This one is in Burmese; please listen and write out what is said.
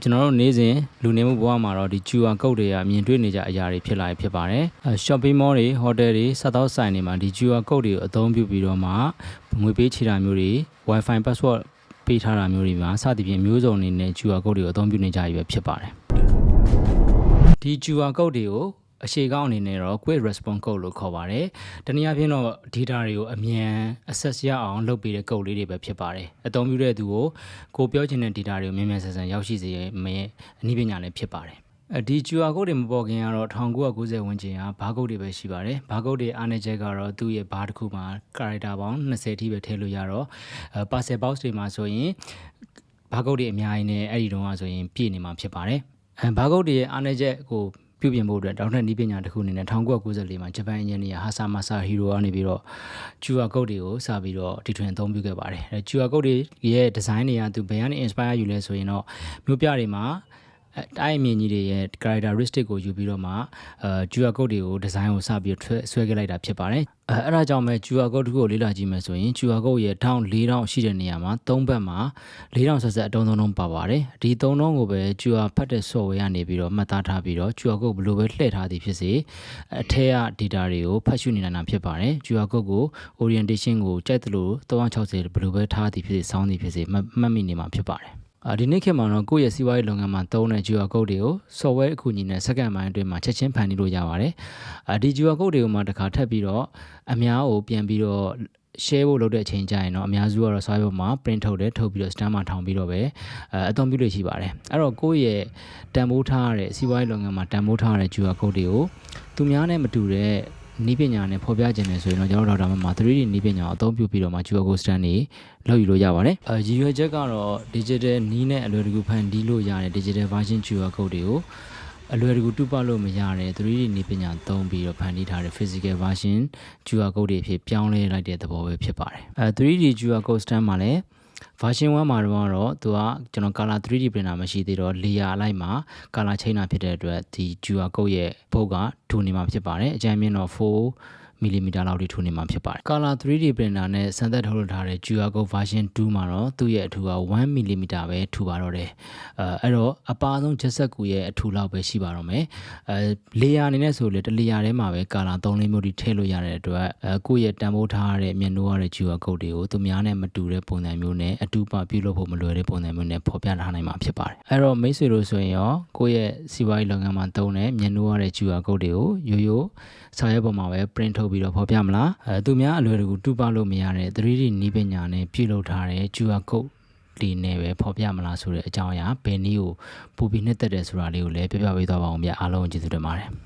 ကျွန်တော်တို့နေ့စဉ်လူနေမှုဘဝမှာတော့ဒီ QR code တွေကမြင်တွေ့နေကြအရာတွေဖြစ်လာဖြစ်ပါတယ်။ shopping mall တွေ hotel တွေစားသောက်ဆိုင်တွေမှာဒီ QR code တွေကိုအသုံးပြုပြီးတော့မှငွေပေးချေတာမျိုးတွေ Wi-Fi password ပေးထားတာမျိုးတွေမှာစသဖြင့်မျိုးစုံအနေနဲ့ QR code တွေကိုအသုံးပြုနေကြရပဲဖြစ်ပါတယ်။ဒီ QR code တွေကိုအရှိကောင်းအနေနဲ့တော့ quick response code လို့ခေါ်ပါတယ်။တနည်းအားဖြင့်တော့ data တွေကိုအမြန် access ရအောင်လုပ်ပေးတဲ့ code လေးတွေပဲဖြစ်ပါတယ်။အသုံးပြုတဲ့သူကိုပြောချင်တဲ့ data တွေကိုမြန်မြန်ဆန်ဆန်ရောက်ရှိစေမယ့်အနည်းပညာလည်းဖြစ်ပါတယ်။ဒီ QR code တွေမပေါ်ခင်ကတော့1990ဝန်းကျင်ကဘားကုတ်တွေပဲရှိပါတယ်။ဘားကုတ်တွေအားနည်းချက်ကတော့သူ့ရဲ့ဘားတစ်ခုမှာ character ပေါင်း20ထိပဲထည့်လို့ရတော့ parcel box တွေမှာဆိုရင်ဘားကုတ်တွေအများကြီးနဲ့အဲ့ဒီတုန်းကဆိုရင်ပြည့်နေမှာဖြစ်ပါတယ်။ဘားကုတ်တွေရဲ့အားနည်းချက်ကိုပြုပြင်ဖို့အတွက်တောင်းတနည်းပညာတစ်ခုအနေနဲ့1994မှာဂျပန်အင်ဂျင်နီယာဟာဆာမာဆာဟီရိုကနေပြီးတော့ QR code တွေကိုစပြီးတော့တီထွင်အသုံးပြုခဲ့ပါတယ်။ QR code တွေရဲ့ design တွေကသူဘယ်ကနေ inspire ယူလဲဆိုရင်တော့မြို့ပြတွေမှာတိုင်းအမြင့်ကြီးတွေရဲ့ characteristic ကိုယူပြီးတော့မှQR code တွေကို design ကိုစပြီးဆွဲခဲ့လိုက်တာဖြစ်ပါတယ်။အဲ့ဒါကြောင့်ပဲ QR code တစ်ခုကိုလေ့လာကြည့်မယ်ဆိုရင် QR code ရဲ့1400ရှိတဲ့နေရာမှာ3ဘက်မှာ4000ဆက်ဆက်အတုံးသုံးပါပါတယ်။ဒီ3လုံးကိုပဲ QR ဖတ်တဲ့ software ကနေပြီးတော့မှတ်သားထားပြီးတော့ QR code ဘယ်လိုပဲလှည့်ထားသည်ဖြစ်စေအထက်က data တွေကိုဖတ်ရှုနေနိုင်တာဖြစ်ပါတယ်။ QR code ကို orientation ကိုကြိုက်သလို360ဘယ်လိုပဲထားသည်ဖြစ်စေစောင်းသည်ဖြစ်စေမှတ်မိနေမှာဖြစ်ပါတယ်။ဒီနေ့ခေတ်မှာတော့ကိုယ့်ရဲ့စီးပွားရေးလုပ်ငန်းမှာသုံးတဲ့ QR code တွေကို software အကူအညီနဲ့စက္ကန့်ပိုင်းအတွင်းမှာချက်ချင်းဖန်တီးလို့ရပါတယ်။ဒီ QR code တွေကိုမှတစ်ခါထပ်ပြီးတော့အများကိုပြန်ပြီးတော့ share ဖို့လုပ်တဲ့အချိန်ကျရင်တော့အများစုကတော့ software ပေါ်မှာ print ထုတ်ပြီးတော့ stand မှာထောင်ပြီးတော့ပဲအသုံးပြုလို့ရှိပါတယ်။အဲ့တော့ကိုယ့်ရဲ့တန်ဖိုးထားရတဲ့စီးပွားရေးလုပ်ငန်းမှာတန်ဖိုးထားရတဲ့ QR code တွေကိုသူများနဲ့မတူတဲ့နည်းပညာနဲ့ဖော်ပြခြင်းနဲ့ဆိုရင်တော့ကျွန်တော်တို့Dr.Macမှာ 3D နည်းပညာကိုအသုံးပြုပြီးတော့မှ QR code stand တွေလုပ်ယူလို့ရပါတယ်။ရည်ရွယ်ချက်ကတော့ digital နည်းနဲ့အလွယ်တကူဖန်တီးလို့ရတဲ့ digital version QR code တွေကိုအလွယ်တကူတူပလို့မရတဲ့ 3D နည်းပညာသုံးပြီးတော့ဖန်တီးထားတဲ့ physical version QR code တွေဖြစ်ပြောင်းလဲလိုက်တဲ့သဘောပဲဖြစ်ပါတယ်။ 3D QR code stand မှာလည်းversion 1မှာတော့သူကကျွန်တော် color 3D printer မရှိသေးတော့ layer အလိုက်မှာ color ချိန်တာဖြစ်တဲ့အတွက်ဒီ QR code ရဲ့ဘုတ်ကထူနေမှာဖြစ်ပါတယ်အကြမ်းမြင့်တော့4mm လောက်ထိထူနေမှာဖြစ်ပါတယ် color 3D printer နဲ့စမ်းသပ်ထုတ်လုပ်ထားတဲ့ QR code version 2မှာတော့သူ့ရဲ့အထူက 1mm ပဲထူပါတော့တယ်အဲ့တော့အပါဆုံးချက်ဆက်ကူရဲ့အထူလောက်ပဲရှိပါတော့မယ်layer အနေနဲ့ဆိုလေတ layer ထဲမှာပဲ color 3-4မျိုးထိထည့်လို့ရတဲ့အတွက်ကိုယ့်ရဲ့တန်ဖိုးထားတဲ့မျက်နှာရတဲ့ QR code တွေကိုသူများနဲ့မတူတဲ့ပုံစံမျိုးနဲ့အတူပပြုလုပ်ဖို့မလွယ်တဲ့ပုံစံမျိုးနဲ့ဖော်ပြထားနိုင်မှာဖြစ်ပါတယ်အဲ့တော့မိတ်ဆွေတို့ဆိုရင်ရောကိုယ့်ရဲ့စီးပွားရေးလုပ်ငန်းမှာသုံးတဲ့မျက်နှာရတဲ့ QR code တွေကိုရိုးစာရွက်ပေါ်မှာပဲ print ထုတ်ပြီးတော့ဖော်ပြမလားသူများအလွယ်တကူတူပလို့မရတဲ့ 3D နည်းပညာနဲ့ပြုလုပ်ထားတဲ့ QR code ဒီနဲ့ပဲဖော်ပြမလားဆိုတဲ့အကြောင်းအရာဘယ်နည်းကိုပိုပြီးနှစ်သက်တယ်ဆိုတာလေးကိုလည်းပြပြပေးသွားပါအောင်ဗျအားလုံးကျေးဇူးတင်ပါတယ်